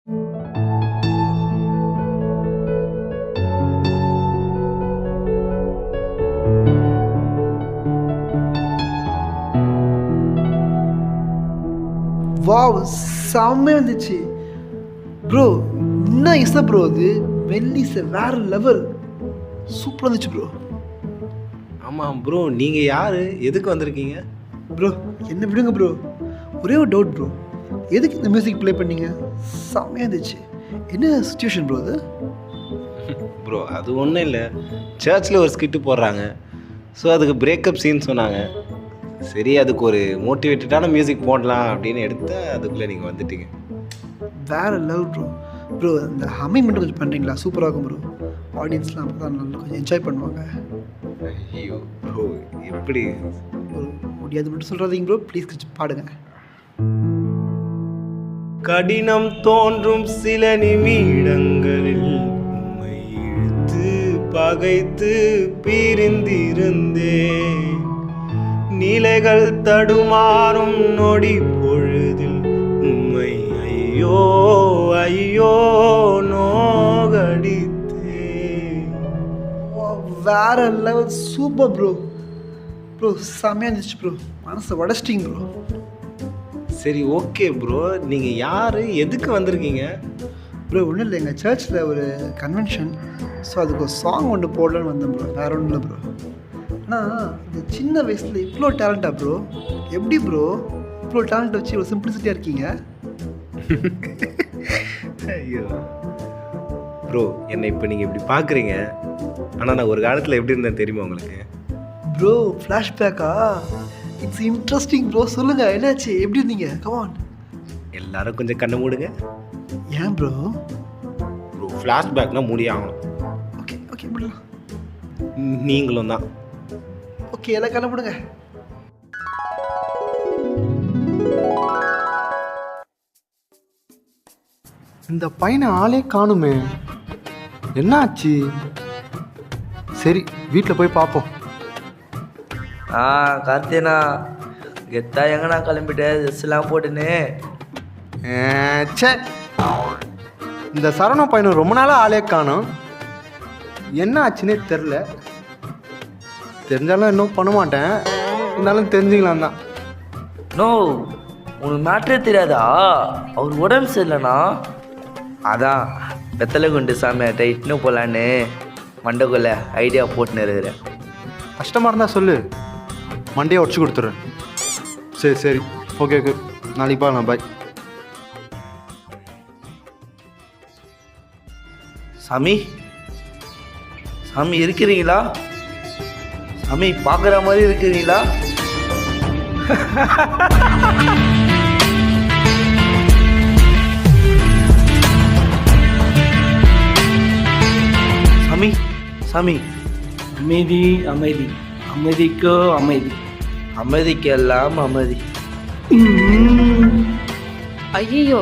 Wow, செம்மையாக இருந்துச்சு bro. என்ன இசை ப்ரோ அது, மெல்லிசை வேற லெவல், சூப்பராக இருந்துச்சு ப்ரோ. ஆமாம் ப்ரோ, நீங்கள் யார், எதுக்கு வந்திருக்கீங்க? ப்ரோ என்ன விடுங்க ப்ரோ, ஒரே ஒரு டவுட் ப்ரோ, எதுக்கு இந்த மியூசிக் ப்ளே பண்ணீங்க? செம்மையாக இருந்துச்சு. என்ன சுச்சுவேஷன் ப்ரோ அது? ப்ரோ அது ஒன்றும் இல்லை, சர்ச்சில் ஒரு ஸ்கிட்டு போடுறாங்க. ஸோ அதுக்கு பிரேக்கப் சீன் சொன்னாங்க. சரி, அதுக்கு ஒரு மோட்டிவேட்டடான மியூசிக் போடலாம் அப்படின்னு எடுத்தேன். அதுக்குள்ளே நீங்கள் வந்துட்டீங்க. வேற லெவல் ப்ரோ. ப்ரோ இந்த ஹம்மிங் மட்டும் கொஞ்சம் பண்ணுறீங்களா? சூப்பராக இருக்கும் ப்ரோ. ஆடியன்ஸ்லாம் அப்போ தான் நல்லா கொஞ்சம் என்ஜாய் பண்ணுவாங்க. ஐயோ ப்ரோ, எப்படி ப்ரோ முடியாது மட்டும் சொல்கிறாதீங்க ப்ரோ, ப்ளீஸ் கொஞ்சம் பாடுங்க. கடினம் தோன்றும் சில நிமிடங்களில் உம்மை இழுத்து பகைத்து பிரிந்திருந்தேன். நிலைகள் தடுமாறும் நொடி பொழுதில் உம்மை ஐயோ ஐயோ நோகடித்தேன். வேற லெவல், சூப்பர் ப்ரோ. ப்ரோ செம்மையாக இருந்துச்சு ப்ரோ, மனசை உடச்சிட்டிங்க ப்ரோ. சரி ஓகே ப்ரோ, நீங்கள் யார், எதுக்கு வந்திருக்கீங்க? ப்ரோ ஒன்றும் இல்லை, எங்கள் சர்ச்சில் ஒரு கன்வென்ஷன். ஸோ அதுக்கு ஒரு சாங் ஒன்று போடலான்னு வந்தேன் ப்ரோ, வேற ஒன்றும் இல்லை ப்ரோ. ஆனால் இந்த சின்ன வயசில் இவ்வளோ டேலண்ட்டாக ப்ரோ? எப்படி ப்ரோ இவ்வளோ டேலண்ட் வச்சு இவ்வளோ சிம்பிளிசிட்டியாக இருக்கீங்க? ஐயோ ப்ரோ, என்னை இப்போ நீங்கள் இப்படி பார்க்குறீங்க, ஆனால் நான் ஒரு காலத்தில் எப்படி இருந்தேன் தெரியுமா உங்களுக்கு? ப்ரோ ஃப்ளாஷ்பேக்கா? இட்ஸ் இன்ட்ரெஸ்டிங் ப்ரோ, சொல்லுங்கள் என்னாச்சு, எப்படி இருந்தீங்க? கமான். எல்லாரும் கொஞ்சம் கண்ணை மூடுங்க. ஏன் ப்ரோ? ப்ரோ ஃப்ளாஷ்பேக்னா முடியாகணும். ஓகே ஓகே முடியலாம். நீங்களும் தான். ஓகே எல்லாம் கண்ணை மூடுங்க. இந்த பையனை ஆளே காணுமே, என்ன ஆச்சு? சரி வீட்டில் போய் பார்ப்போம். கார்த்தியனா கெத்தா எங்கண்ணா கிளம்பிட்டேன், ட்ரெஸ்லாம் போட்டுன்னு. சே, இந்த சரவண பையனை ரொம்ப நாளாக ஆளே காணும், என்ன ஆச்சுன்னே தெரில. தெரிஞ்சாலும் இன்னும் பண்ண மாட்டேன், இருந்தாலும் தெரிஞ்சுக்கலாம் தான். நோ, உனக்கு மேட்ரே தெரியாதா? அவர் உடம்பு சரியில்லைண்ணா, அதான் வெத்தலை குண்டு சாமியாட்ட இட்டுன்னு போகலான்னு மண்டக்குள்ள ஐடியா போட்டுன்னு இருக்கிறேன். கஷ்டமாக இருந்தால் சொல்லு, மண்டையை உடச்சி கொடுத்துட்றேன். சரி சரி ஓகே ஓகே, நாளைக்கு பார்க்கலாம், பாய். சாமி சாமி இருக்கிறீங்களா? சாமி பார்க்குற மாதிரி இருக்கிறீங்களா? சாமி சாமி, அமைதி அமைதி, அமைதிக்கோ அமைதி, அமைதிக்கெல்லாம் அமைதி. ஐயோ,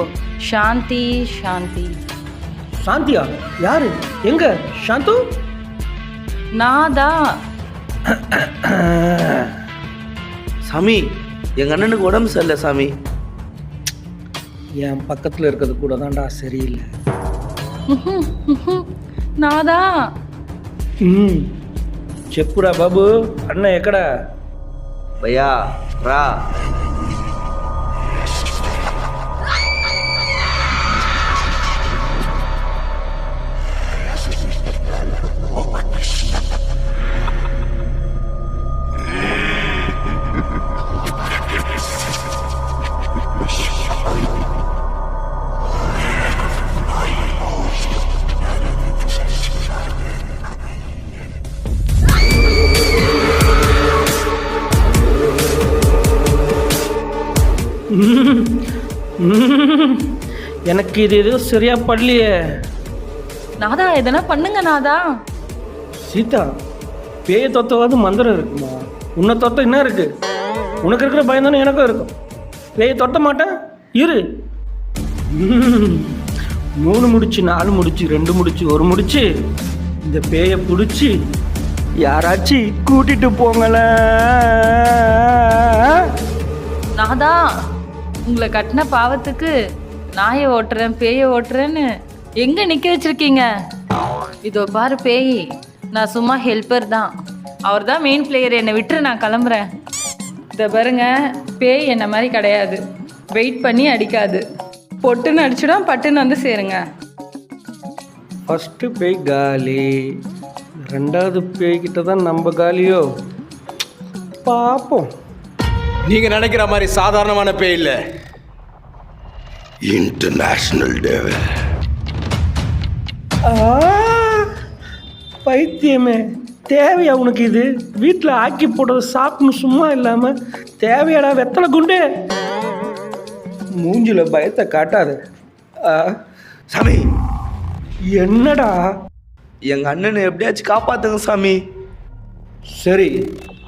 சாந்தி சாந்தி. சாந்தியா? யாரு? எங்க சாந்து? நாதா. சாமி, எங்கள் அண்ணனுக்கு உடம்பு சரியில்லை சாமி. என் பக்கத்தில் இருக்கிறது கூட தான்டா சரியில்லை. நாதா. చెప్పురా బాబు, అన్న ఎక్కడ? భయ్యా రా. எனக்கு இது எதுவும் சரியா படலையே. நாதா எதனா பண்ணுங்க நாதா. சீதா, பேய தொத்தவாது மந்திரம் இருக்குமா? உன்னை தொத்த என்ன இருக்கு? உனக்கு இருக்கிற பயம் தானே எனக்கும் இருக்கும். பேய தொட்ட மாட்டேன், இரு. 3 முடிச்சு 4 முடிச்சு 2 முடிச்சு 1 முடிச்சு இந்த பேயை பிடிச்சி யாராச்சும் கூட்டிட்டு போங்களேன். நாதா, உங்களை கட்டின பாவத்துக்கு நாயை ஓட்டுறேன் பேயை ஓட்டுறேன்னு எங்கே நிற்க வச்சிருக்கீங்க? இதோ பாரு பேய், நான் சும்மா ஹெல்ப்பர் தான். அவர் தான் மெயின் பிளேயர். என்னை விட்டுரு, நான் கிளம்புறேன். இதை பாருங்க, பேய் என்ன மாதிரி கிடையாது. வெயிட் பண்ணி அடிக்காது. பொட்டுன்னு அடிச்சுடும், பட்டுன்னு வந்து சேருங்க. ஃபஸ்ட்டு பேய் காலி, ரெண்டாவது பேய்கிட்ட தான் நம்ம காலியோ பார்ப்போம். நீங்க நினைக்கிற மாதிரி சாதாரணமான பேய் இல்ல, இன்டர்நேஷனல் டெவில். பைத்தியமே, தேவையா உனக்கு இது? வீட்டில் ஆக்கி போட்டது சாப்பிடணும் சும்மா இல்லாமல் தேவையாடா வெத்தலை குண்டு? மூஞ்சில பயத்தை காட்டாது. சாமி, என்னடா? எங்கள் அண்ணனை எப்படியாச்சும் காப்பாற்றுங்க சாமி. சரி,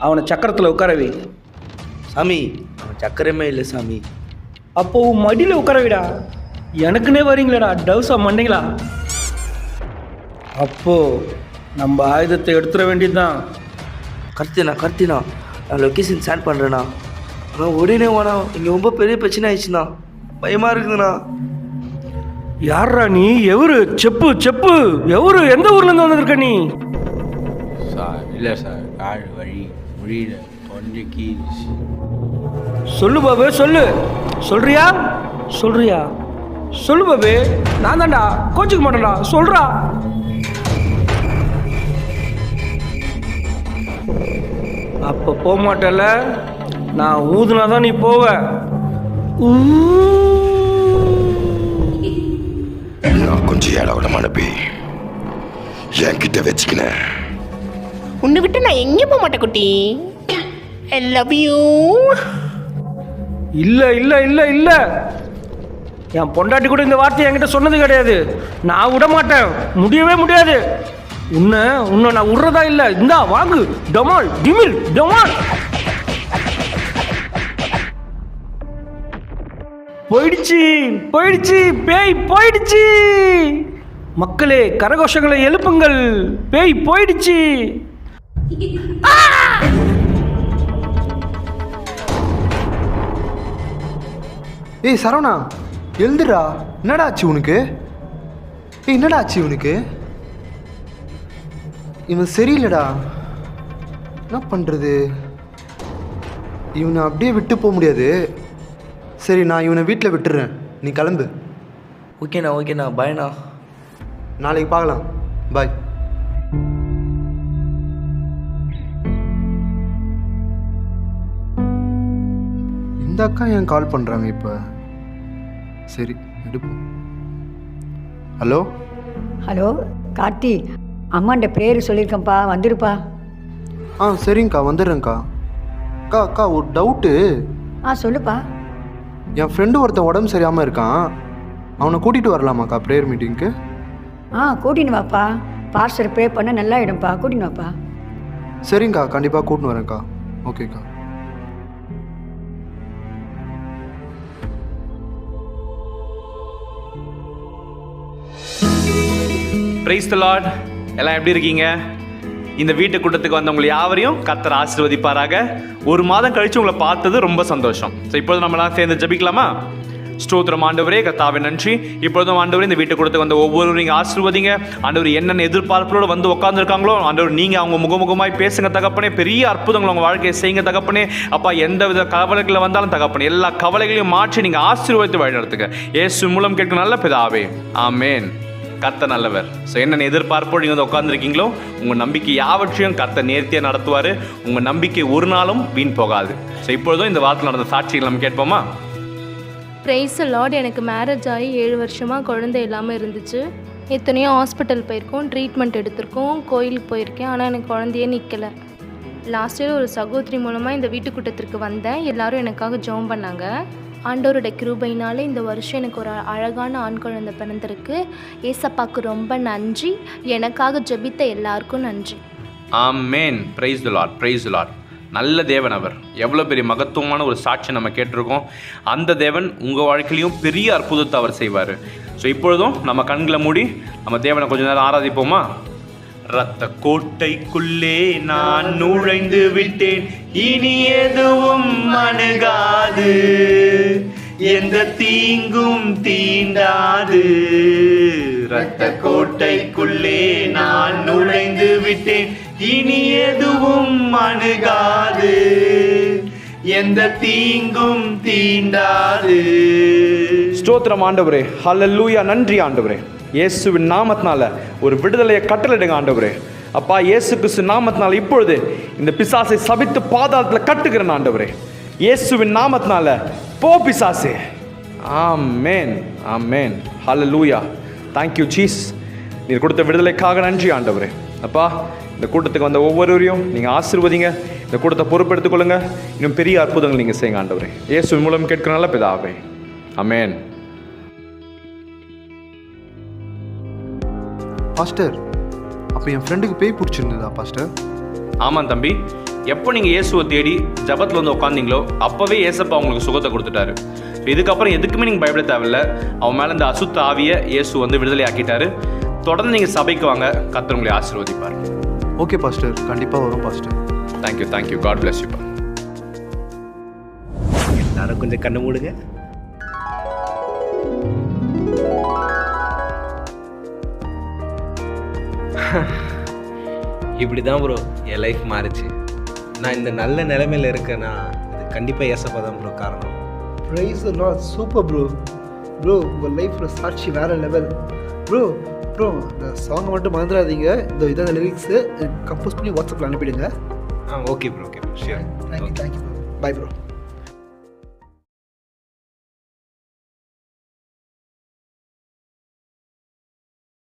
அவனை சக்கரத்தில் உட்கார வை. சாமி, அவன் சக்கரமே இல்லை சாமி. அப்போ மடியில் உட்கார வைடா. எனக்குன்னே வரீங்களேடா டவுஸா மண்டிங்களா? அப்போ நம்ம ஆயுதத்தை எடுத்துட வேண்டியதுதான். கர்த்தினா நான் லொக்கேஷன் ஷேர் பண்ணுறேண்ணா. ஆனால் உடனே வேணாம், இங்கே ரொம்ப பெரிய பிரச்சனை ஆயிடுச்சுண்ணா. பயமாக இருக்குதுண்ணா. யாரா நீ? எவரு? செப்பு. எவரு? எந்த ஊர்லேருந்து வந்திருக்க நீ? சார் இல்லை சார், கால் வழி முடியல, தொண்டைக்கு. சொல்லு பாபு, சொல்லு. சொல்றியா? சொல்லு பாபு. நான் தான்டா, கோச்சுக்க மாட்டேன்டா, சொல்றா. அப்போ போக மாட்டேல, நான் ஊதுனாதான் நீ போவ. நான் கொஞ்சம் ஏழவடமான பேய், என்கிட்ட வச்சுக்கினேன். உன்னை விட்டு நான் எங்கேயும் போக மாட்டேன் குட்டி. I love you. இல்ல என் பொண்டாட்டி கூட இந்த வார்த்தை என்கிட்ட சொன்னது கிடையாது. நான் விட மாட்டேன், முடியவே முடியாது. உன்னை நான் விடுறதா இல்லை. இந்தா வாங்கு, டமால் டிமில் டமால். போயிடுச்சு பேய் போயிடுச்சு. மக்களே, கரகோஷங்களை எழுப்புங்கள், பேய் போயிடுச்சு. ஏய் சரவணா, எழுந்துடா. என்னடா ஆச்சு உனக்கு? என்னடா ஆச்சு உனக்கு? இவன் சரியில்லடா. என்ன பண்ணுறது? இவனை அப்படியே விட்டு போக முடியாது. சரி, நான் இவனை வீட்டில் விட்டுடுறேன், நீ கிளம்பு. ஓகேண்ணா, பாய்ண்ணா. நாளைக்கு பார்க்கலாம், பாய். இந்த அக்கா ஏன் கால் பண்ணுறாங்க இப்போ? சரி, எடுப்போம். ஹலோ கார்த்தி, அம்மாண்ட பேர் சொல்லியிருக்கேன்ப்பா, வந்துடுப்பா. சரிங்கக்கா, வந்துடுறேங்க்கா. அக்கா ஒரு டவுட்டு. சொல்லுப்பா. என் ஃப்ரெண்டு ஒருத்தன் உடம்பு சரியாமல் இருக்கான், அவனை கூட்டிகிட்டு வரலாமாக்கா ப்ரேயர் மீட்டிங்க்கு? கூட்டின்னு வாப்பா. பார்சல் ப்ரே பண்ண நல்லா இடம்ப்பா, கூட்டின்னு வாப்பா. சரிங்கக்கா, கண்டிப்பாக கூட்டின்னு வரேன்க்கா. ஓகேக்கா. Price the Lord. எல்லாம் எப்படி இருக்கீங்க? இந்த வீட்டு கூட்டத்துக்கு வந்தவங்களை யாவரையும் கர்த்தர் ஆசீர்வதிப்பாராக. ஒரு மாதம் கழிச்சு உங்களை பார்த்தது ரொம்ப சந்தோஷம். ஸோ இப்போது நம்மளாம் சேர்ந்து ஜெபிக்கலாமா? ஸ்தோத்திரம் ஆண்டவரே, கர்த்தாவே நன்றி. இப்பொழுதும் ஆண்டவரே, இந்த வீட்டு கூட்டத்துக்கு வந்த ஒவ்வொருவரும் நீங்கள் ஆசீர்வதிங்க ஆண்டவர். என்னென்ன எதிர்பார்ப்புகளோடு வந்து உட்காந்துருக்காங்களோ ஆண்டவர், நீங்கள் அவங்க முகமுகமாய் பேசுங்க தகப்பனே. பெரிய அற்புதங்கள் உங்கள் வாழ்க்கையை செய்யுங்க தகப்பனே. அப்பா, எந்த வித கவலைகளை வந்தாலும் தகப்பனே, எல்லா கவலைகளையும் மாற்றி நீங்கள் ஆசீர்வதித்து வழிநடத்துங்க. இயேசு மூலம் கேட்க நல்ல பிதாவே, ஆமேன். கர்த்தர் நல்லவர். ஸோ என்னென்ன எதிர்பார்ப்போடு நீங்கள் வந்து உட்காந்துருக்கீங்களோ உங்கள் நம்பிக்கை யாவற்றையும் கர்த்தர் நேர்த்தியாக நடத்துவார். உங்கள் நம்பிக்கை ஒரு நாளும் வீண் போகாது. ஸோ இப்பொழுதும் இந்த வாரத்தில் நடந்த சாட்சிகள் நம்ம கேட்போமா? Price the Lord. எனக்கு மேரேஜ் ஆகி 7 வருஷமாக குழந்தை இல்லாமல் இருந்துச்சு. எத்தனையோ ஹாஸ்பிட்டல் போயிருக்கோம், ட்ரீட்மெண்ட் எடுத்திருக்கோம், கோயிலுக்கு போயிருக்கேன். ஆனால் எனக்கு குழந்தையே நிற்கலை. லாஸ்ட் இயர் ஒரு சகோதரி மூலமாக இந்த வீட்டு கூட்டத்திற்கு வந்தேன். எல்லோரும் எனக்காக ஜெபம் பண்ணாங்க. ஆண்டவரோட கிருபையினால இந்த வருஷம் எனக்கு ஒரு அழகான ஆண் குழந்தை பிறந்திருக்கு. ஏசப்பாக்கு ரொம்ப நன்றி. எனக்காக ஜெபித்த எல்லாருக்கும் நன்றி. ஆமேன். Praise the Lord, praise the Lord. நல்ல தேவன் அவர். எவ்வளோ பெரிய மகத்துவமான ஒரு சாட்சி நம்ம கேட்டிருக்கோம். அந்த தேவன் உங்கள் வாழ்க்கையிலையும் பெரிய அற்புதத்தை அவர் செய்வார். ஸோ இப்பொழுதும் நம்ம கண்களை மூடி நம்ம தேவனை கொஞ்ச நேரம் ஆராதிப்போமா? இரத்த கோட்டைக்குள்ளே நான் நுழைந்து விட்டேன், இனி எதுவும் அணுகாது. எந்த தீங்கும் தீண்டாது. ரத்த கோட்டைக்குள்ளே நான் நுழைந்து விட்டேன், இனி எதுவும் அணுகாது. எந்த தீங்கும் தீண்டாது. ஸ்தோத்திரம் ஆண்டவரே, ஹல்லேலூயா. நன்றி ஆண்டவரே. இயேசுவின் நாமத்தினால ஒரு விடுதலையை கட்டளையிடுங்க ஆண்டவரே. அப்பா, இயேசு கிறிஸ்து நாமத்தினால இப்பொழுது இந்த பிசாசை சபித்து பாதாளத்தில் கட்டுகிறேன் ஆண்டவரே. இயேசுவின் நாமத்தினால போ பிசாசே. ஆமென், ஆமென், ஹல்லேலூயா. Thank you Jesus. நீர் கொடுத்த விடுதலைக்காக நன்றி ஆண்டவரே. அப்பா, இந்த கூட்டத்துக்கு வந்த ஒவ்வொருவரையும் நீங்கள் ஆசீர்வதிங்க. இந்த கூட்டத்தை பொறுப்பெடுத்துக்கொள்ளுங்க. இன்னும் பெரிய அற்புதங்கள் நீங்கள் செய்யுங்க ஆண்டவரே. இயேசுவின் மூலம் கேட்கிற நல்ல பிதாவே, ஆமென். பாஸ்டர், அப்போ என் ஃப்ரெண்டுக்கு பேய் பிடிச்சிருந்ததா பாஸ்டர்? ஆமாம் தம்பி, எப்போ நீங்கள் இயேசுவை தேடி ஜபத்தில் வந்து உட்காந்தீங்களோ அப்போவே இயேசப்பா உங்களுக்கு சுகத்தை கொடுத்துட்டாரு. ஸோ இதுக்கப்புறம் எதுக்குமே நீங்கள் பயப்பட தேவையில்லை. அவன் மேலே இந்த அசுத்த ஆவியை இயேசு வந்து விடுதலை ஆக்கிட்டாரு. தொடர்ந்து நீங்கள் சபைக்கு வாங்க, கர்த்தர் உங்களை ஆசீர்வதிப்பார். ஓகே பாஸ்டர், கண்டிப்பாக வரும் pastor. Thank you, thank you. God bless you. எல்லாரும் கொஞ்சம் கண்ணு மூடுங்க. இப்படி தான் ப்ரோ என் லைஃப் மாறிச்சு. நான் இந்த நல்ல நிலைமையில் இருக்கேன்னா இது கண்டிப்பாக ஏசப்பா தான் ப்ரோ காரணம். ப்ரைஸ் தி லார்ட். Super bro. ப்ரோ, உங்கள் லைஃப்பில் சாட்சி வேறு லெவல். ப்ரோ இந்த சாங்கை மட்டும் மறந்துடாதீங்க. இதான் லிரிக்ஸு கம்போஸ் பண்ணி வாட்ஸ்அப்பில் அனுப்பிடுங்க. Okay bro, okay bro, shear. Thank you bro. Bye bro.